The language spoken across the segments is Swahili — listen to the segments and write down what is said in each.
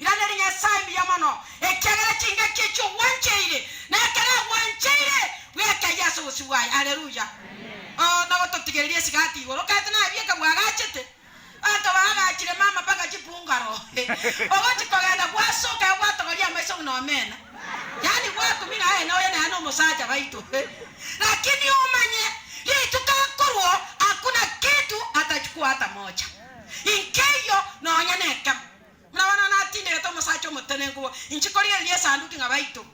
irane nya sai ya mano ekegera chinga kicho wancheire na ekera wancheire weka Yesu usiwai. Haleluya. Oh na gototigererie sigati igoro katana abieka bwagachete anta bagachire mama paka chipungaro ogochi kogenda gwasoka gwatogoria maiso no mena yani gwako mina aye no yana no musaja baitu lakini umanye hii tukakorwo hakuna kitu atachukua hata moja inkeyo no nyaneka mnawana na tinde to musacho mutenengo inchikoria lie sanduki ngabaitu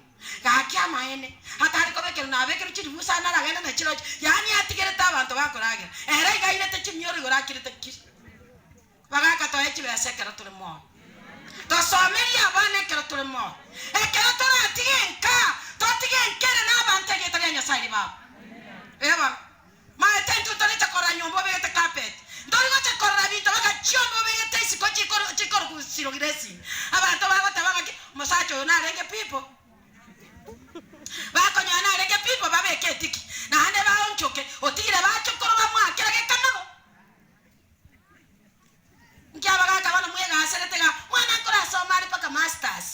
gakia maene hata ariko bekero na bekero chiri busana ragenda na chiro yani atigereta abantu bakoragira era igairete chimyoro gorakirete kiri bagaka to echi besekero turimo to someria abane kero turimo ekero toratigenka totigenkere na abantu getagenya sari baba eba ma tentu torita kora nyombo bete carpet ndori gocha kora bito baka chombo bete isiko chikoro kusiro giresi abantu bagota bagaki musacho na renge people bako nyana renge people babeke tiki na hande baonchoke otigire bachokoro bamwakira gekanago nkiaba gaka bana mwega aseretega mwana nkora somali paka masters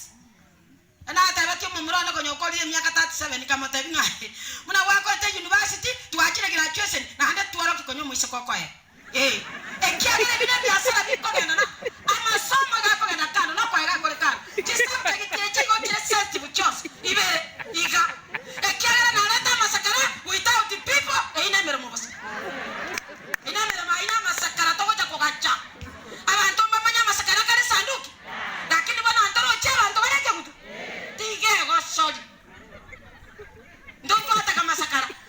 ana atabati mumurona konyokoli emyaka 37 kama tabingahe muna wako te university tuachire graduation na hande tuwaro kikonyo mwisho kokoe ekiagire bina biasara bikogenda na amasomo gako genda kano no kwa ira kole kano jisam tegite ko jire sensitive choice ibe iga ekiagire na leta masakara without the people ina mero mobasa ina mero ma ina masakara to goja kogacha abantu bamanya masakara kare sanduki lakini bana antoro chera ndo bareke gutu tige go soji ndo kwata kama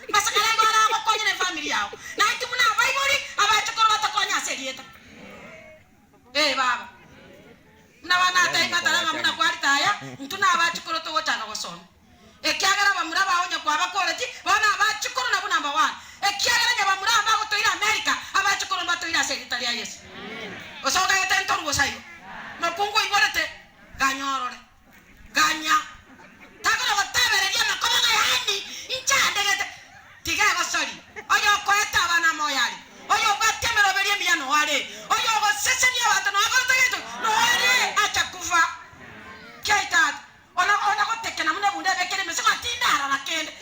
masakara ngora ngo konye na family yao na itu muna bible abachokoro batakonya serieta baba na wana taika talama muna kwalita haya ntuna abachokoro to gotaka gosona ekiagara bamura baonye kwa bakoleti bana abachokoro na number 1 ekiagara nya bamura bagotoira America abachokoro batoira secretary ya Yesu osoka yete ntorugo sayo no pungo iborete ganyorore ganya takora batabereria nakoma ngayani inchandegete tiga gosori oyo kweta bana moyali oyo batemero berie miano wale oyo go sese